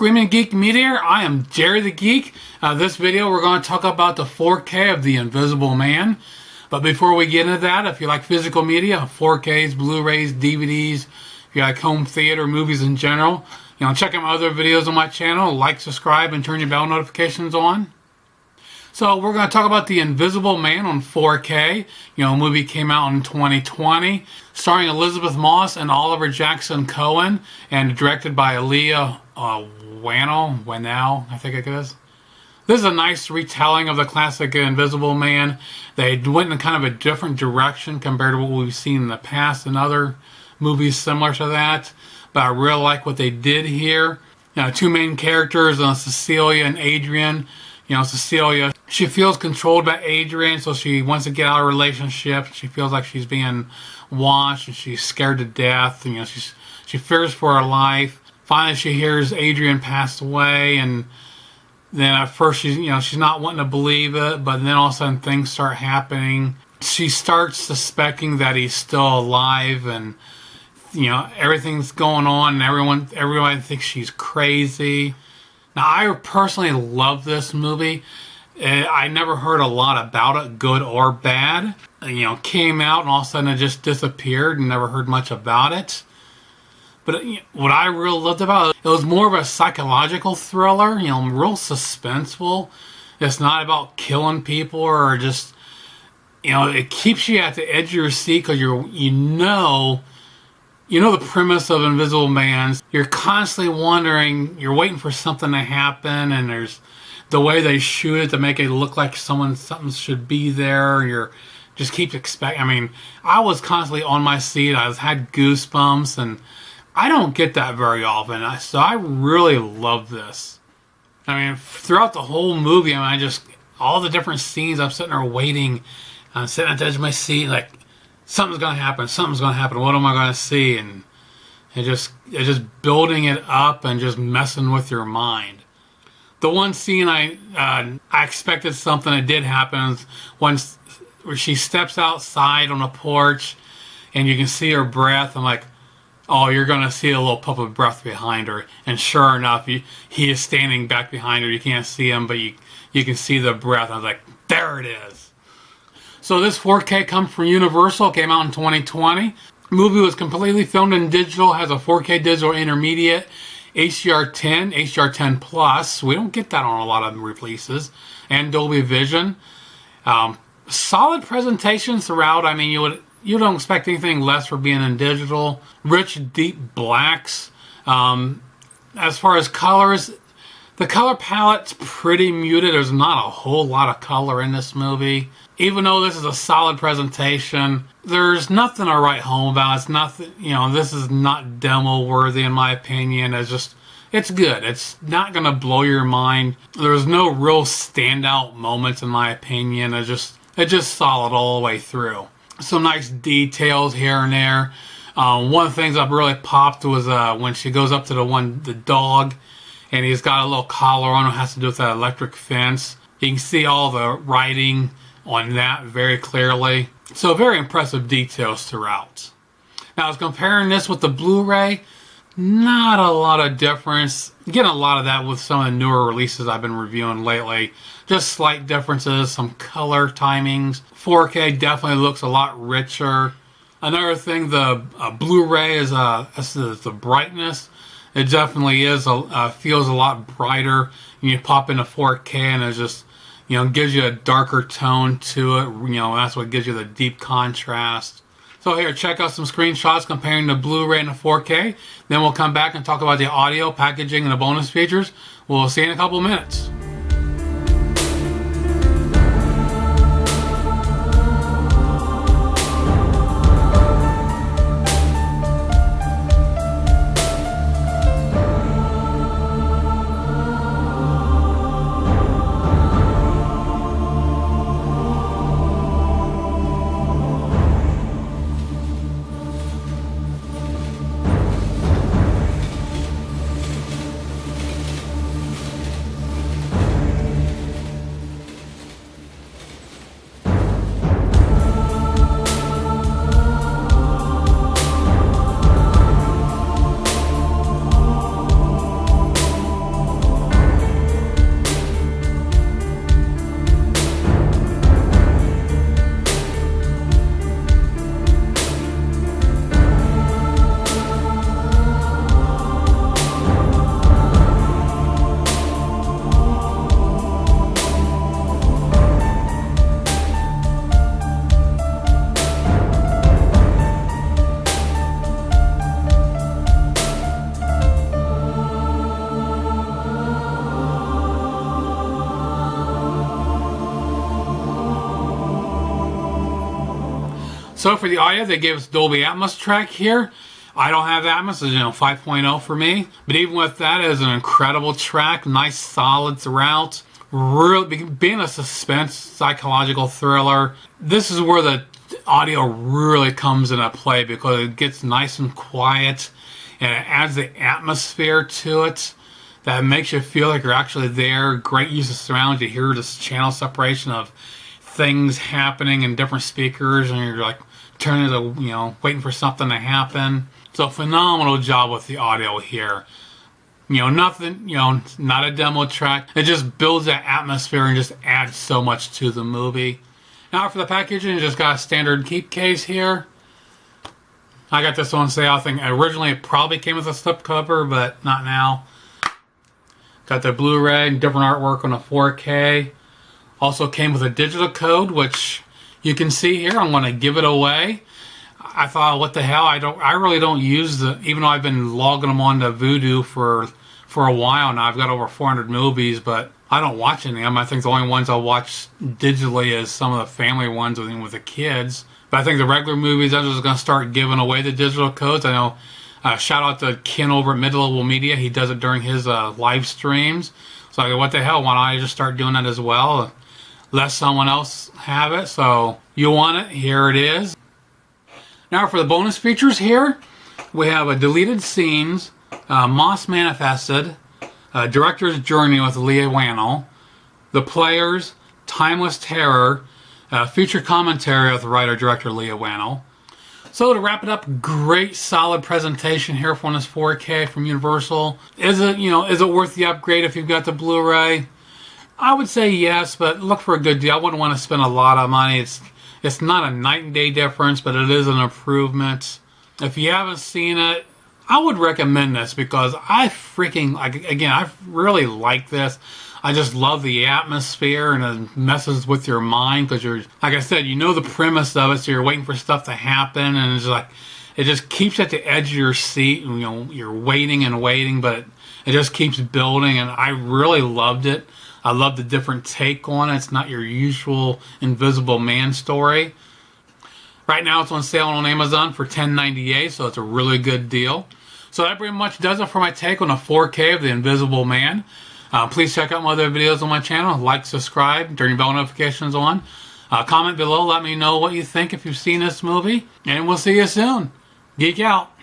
Screaming Geek Meteor. I am Jerry the Geek. This video we're going to talk about the 4K of The Invisible Man. But before we get into that, if you like physical media, 4Ks, Blu-rays, DVDs, if you like home theater, movies in general, check out my other videos on my channel. Like, subscribe, and turn your bell notifications on. So we're going to talk about The Invisible Man on 4K. A movie came out in 2020, starring Elizabeth Moss and Oliver Jackson Cohen, and directed by Aaliyah Wanow, I think it is. This is a nice retelling of the classic Invisible Man. They went in kind of a different direction compared to what we've seen in the past in other movies similar to that. But I really like what they did here. Two main characters, Cecilia and Adrian. Cecilia, she feels controlled by Adrian, so she wants to get out of a relationship. She feels like she's being watched and she's scared to death. She fears for her life. Finally, she hears Adrian passed away, and then at first she's not wanting to believe it, but then all of a sudden things start happening. She starts suspecting that he's still alive, and everything's going on, and everyone thinks she's crazy. Now, I personally love this movie. I never heard a lot about it, good or bad. Came out and all of a sudden it just disappeared and never heard much about it. But what I really loved about it, it was more of a psychological thriller, real suspenseful. It's not about killing people or just, it keeps you at the edge of your seat because you know the premise of Invisible Man. You're constantly wondering, you're waiting for something to happen, and there's the way they shoot it to make it look like something should be there, and you're just keep expecting. I was constantly on my seat. I had goosebumps, and I don't get that very often. So I really love this. Throughout the whole movie, all the different scenes, I'm sitting there waiting. I'm sitting at the edge of my seat, like, something's going to happen. Something's going to happen. What am I going to see? And it's just building it up and just messing with your mind. The one scene I expected something that did happen once where she steps outside on a porch and you can see her breath. I'm like, oh, you're going to see a little puff of breath behind her. And sure enough, he is standing back behind her. You can't see him, but you can see the breath. I was like, there it is. So this 4K comes from Universal, came out in 2020. The movie was completely filmed in digital, has a 4K digital intermediate, HDR10, HDR10 Plus. We don't get that on a lot of releases. And Dolby Vision. Solid presentation throughout. You don't expect anything less for being in digital. Rich, deep blacks. As far as colors, the color palette's pretty muted. There's not a whole lot of color in this movie. Even though this is a solid presentation, there's nothing to write home about. It's nothing, this is not demo worthy in my opinion. It's good. It's not going to blow your mind. There's no real standout moments in my opinion. It's just solid all the way through. Some nice details here and there. One of the things that really popped was when she goes up to the dog, and he's got a little collar on. It has to do with that electric fence. You can see all the writing on that very clearly. So very impressive details throughout. Now I was comparing this with the Blu-ray. Not a lot of difference. Getting a lot of that with some of the newer releases I've been reviewing lately. Just slight differences, some color timings. 4K definitely looks a lot richer. Another thing, the Blu-ray is the brightness. It definitely is feels a lot brighter. You pop into 4K and it's just gives you a darker tone to it. That's what gives you the deep contrast. So here, check out some screenshots comparing the Blu-ray and the 4K. Then we'll come back and talk about the audio, packaging, and the bonus features. We'll see you in a couple minutes. So for the audio, they gave us Dolby Atmos track here. I don't have Atmos, it's 5.0 for me. But even with that, it is an incredible track, nice solid throughout. Really, being a suspense, psychological thriller, this is where the audio really comes into play because it gets nice and quiet and it adds the atmosphere to it that makes you feel like you're actually there. Great use of surround. You hear this channel separation of things happening in different speakers and you're like turning to, waiting for something to happen. So phenomenal job with the audio here. Nothing, not a demo track. It just builds that atmosphere and just adds so much to the movie. Now for the packaging, you just got a standard keep case here. I got this on sale. I think originally it probably came with a slipcover, but not now. Got the Blu-ray, different artwork on a 4K. Also came with a digital code, which you can see here. I'm going to give it away. I thought, what the hell? I really don't use even though I've been logging them on to Vudu for a while now. I've got over 400 movies, but I don't watch any of them. I think the only ones I'll watch digitally is some of the family ones with the kids. But I think the regular movies, I'm just going to start giving away the digital codes. I know, shout out to Ken over at Mid-Level Media. He does it during his live streams. So I go, what the hell? Why don't I just start doing that as well? Let someone else have it. So you want it, here it is. Now for the bonus features here, we have a deleted scenes, Moss Manifested, Director's Journey with Leah Wannell, The Players, Timeless Terror, feature commentary with writer-director Leah Wannell. So to wrap it up, great solid presentation here from this 4K from Universal. Is it worth the upgrade if you've got the Blu-ray? I would say yes, but look for a good deal. I wouldn't want to spend a lot of money. It's not a night and day difference, but it is an improvement. If you haven't seen it, I would recommend this because I really like this. I just love the atmosphere and it messes with your mind because you're, like I said, the premise of it, so you're waiting for stuff to happen and it's like, it just keeps at the edge of your seat. You're waiting and waiting, but it just keeps building and I really loved it. I love the different take on it. It's not your usual Invisible Man story. Right now it's on sale on Amazon for $10.98, so it's a really good deal. So that pretty much does it for my take on a 4K of The Invisible Man. Please check out my other videos on my channel. Like, subscribe, turn your bell notifications on. Comment below, let me know what you think if you've seen this movie. And we'll see you soon. Geek out.